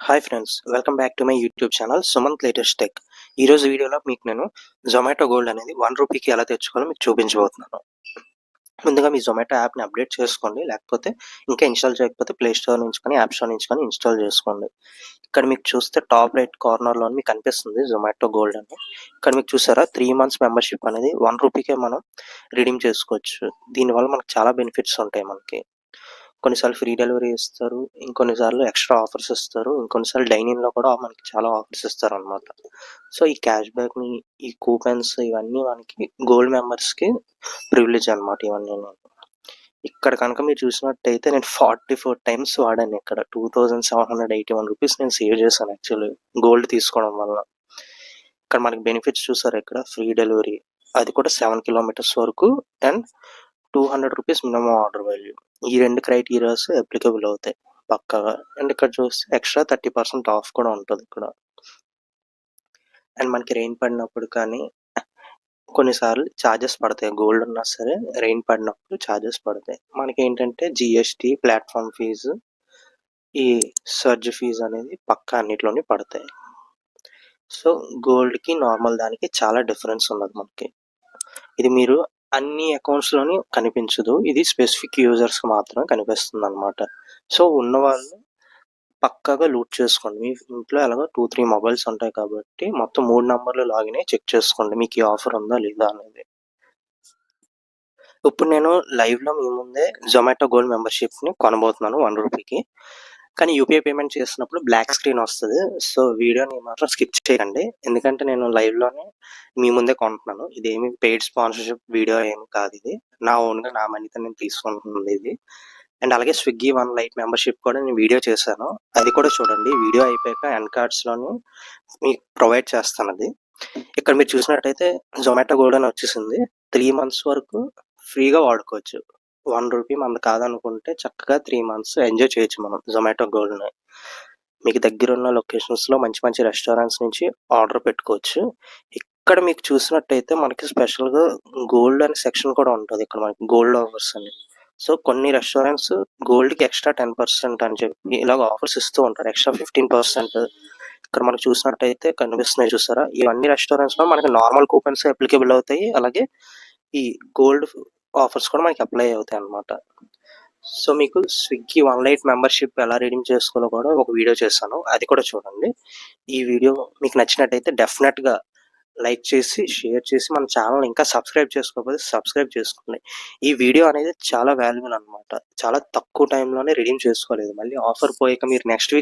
Hi friends, welcome back to my YouTube channel Sumanth latest tech. ఈరోజు వీడియోలో మీకు నేను జొమాటో గోల్డ్ అనేది ₹1కి ఎలా తెచ్చుకోవాలో మీకు చూపించబోతున్నాను. ముందుగా మీ జొమాటో యాప్ని అప్డేట్ చేసుకోండి, లేకపోతే ఇంకా ఇన్స్టాల్ చేయకపోతే ప్లే స్టోర్ నుంచి కానీ యాప్ స్టోర్ నుంచి కానీ ఇన్స్టాల్ చేసుకోండి. ఇక్కడ మీకు చూస్తే టాప్ రైట్ కార్నర్లో మీకు కనిపిస్తుంది జొమాటో గోల్డ్ అని. ఇక్కడ మీకు చూసారా 3 months మెంబర్షిప్ అనేది ₹1కే మనం రిడీమ్ చేసుకోవచ్చు. దీనివల్ల మనకు చాలా బెనిఫిట్స్ ఉంటాయి. మనకి కొన్నిసార్లు ఫ్రీ డెలివరీ ఇస్తారు, ఇంకొన్నిసార్లు ఎక్స్ట్రా ఆఫర్స్ ఇస్తారు, ఇంకొన్నిసార్లు డైనింగ్లో కూడా మనకి చాలా ఆఫర్స్ ఇస్తారనమాట. సో ఈ క్యాష్ బ్యాక్ని, ఈ కూపన్స్ ఇవన్నీ మనకి గోల్డ్ మెంబర్స్కి ప్రివిలేజ్ అనమాట. ఇవన్నీ ఇక్కడ కనుక మీరు చూసినట్టయితే నేను 44 times వాడాను. ఇక్కడ ₹2781 నేను సేవ్ చేశాను యాక్చువల్లీ గోల్డ్ తీసుకోవడం వల్ల. ఇక్కడ మనకి బెనిఫిట్స్ చూసారు, ఇక్కడ ఫ్రీ డెలివరీ, అది కూడా 7 kilometers వరకు, అండ్ ₹200 మినిమం ఆర్డర్ వాల్యూ. ఈ 2 క్రైటీరియాస్ అప్లికబుల్ అవుతాయి పక్కాగా. అండ్ ఇక్కడ చూస్తే ఎక్స్ట్రా 30% ఆఫ్ కూడా ఉంటుంది ఇక్కడ. అండ్ మనకి రెయిన్ పడినప్పుడు కానీ కొన్నిసార్లు ఛార్జెస్ పడతాయి. గోల్డ్ ఉన్నా సరే రెయిన్ పడినప్పుడు ఛార్జెస్ పడతాయి. మనకి ఏంటంటే జిఎస్టీ, ప్లాట్ఫామ్ ఫీజు, ఈ సర్జ్ ఫీజు అనేది పక్కా అన్నిట్లోనే పడతాయి. సో గోల్డ్కి నార్మల్ దానికి చాలా డిఫరెన్స్ ఉన్నది మనకి. ఇది మీరు అన్ని అకౌంట్స్లోని కనిపించదు, ఇది స్పెసిఫిక్ యూజర్స్కి మాత్రమే కనిపిస్తుంది అనమాట. సో ఉన్నవాళ్ళు పక్కాగా లూట్ చేసుకోండి. మీ ఇంట్లో ఎలాగో 2-3 మొబైల్స్ ఉంటాయి కాబట్టి మొత్తం 3 నంబర్లు లాగిన్ అయ్యి చెక్ చేసుకోండి మీకు ఈ ఆఫర్ ఉందా లేదా అనేది. ఇప్పుడు నేను లైవ్లో మీ ముందే జొమాటో గోల్డ్ మెంబర్షిప్ని కొనబోతున్నాను ₹1కి. కానీ యూపీఐ పేమెంట్ చేసినప్పుడు బ్లాక్ స్క్రీన్ వస్తుంది. సో వీడియోని మాత్రం స్కిప్ చేయండి, ఎందుకంటే నేను లైవ్లోనే మీ ముందే కొంటున్నాను. ఇదేమి పెయిడ్ స్పాన్సర్షిప్ వీడియో ఏమి కాదు, ఇది నా ఓన్గా నా మనీతో నేను తీసుకుంటుంది ఇది. అండ్ అలాగే స్విగ్గీ వన్ లైట్ మెంబర్షిప్ కూడా నేను వీడియో చేశాను, అది కూడా చూడండి. వీడియో అయిపోయాక ఎండ్ కార్డ్స్లోని మీకు ప్రొవైడ్ చేస్తాను అది. ఇక్కడ మీరు చూసినట్టయితే జొమాటో గోల్డ్ అని వచ్చేసింది. 3 months వరకు ఫ్రీగా వాడుకోవచ్చు. ₹1 మనది కాదనుకుంటే చక్కగా 3 months ఎంజాయ్ చేయొచ్చు మనం జొమాటో గోల్డ్ని. మీకు దగ్గర ఉన్న లొకేషన్స్లో మంచి మంచి రెస్టారెంట్స్ నుంచి ఆర్డర్ పెట్టుకోవచ్చు. ఇక్కడ మీకు చూసినట్టయితే మనకి స్పెషల్గా గోల్డ్ అనే సెక్షన్ కూడా ఉంటుంది. ఇక్కడ మనకి గోల్డ్ ఆఫర్స్ అని. సో కొన్ని రెస్టారెంట్స్ గోల్డ్కి ఎక్స్ట్రా 10% అని చెప్పి ఇలాగ ఆఫర్స్ ఇస్తూ ఉంటారు, ఎక్స్ట్రా 15%. ఇక్కడ మనకు చూసినట్టయితే కనిపిస్తున్నాయి చూసారా, ఇవన్నీ రెస్టారెంట్స్లో మనకి నార్మల్ కూపన్స్ అప్లికబుల్ అవుతాయి, అలాగే ఈ గోల్డ్ ఆఫర్స్ కూడా మనకి అప్లై అవుతాయి అన్నమాట. సో మీకు స్విగ్గీ వన్ లైట్ మెంబర్షిప్ ఎలా రిడీమ్ చేసుకోవాలో కూడా ఒక వీడియో చేశాను, అది కూడా చూడండి. ఈ వీడియో మీకు నచ్చినట్టయితే డెఫినెట్గా లైక్ చేసి షేర్ చేసి మన ఛానల్ ఇంకా సబ్స్క్రైబ్ చేసుకోకపోతే సబ్స్క్రైబ్ చేసుకోండి. ఈ వీడియో అనేది చాలా వాల్యుబుల్ అనమాట. చాలా తక్కువ టైంలోనే రిడీమ్ చేసుకోలేదు. మళ్ళీ ఆఫర్ పోయాక మీరు నెక్స్ట్ వీక్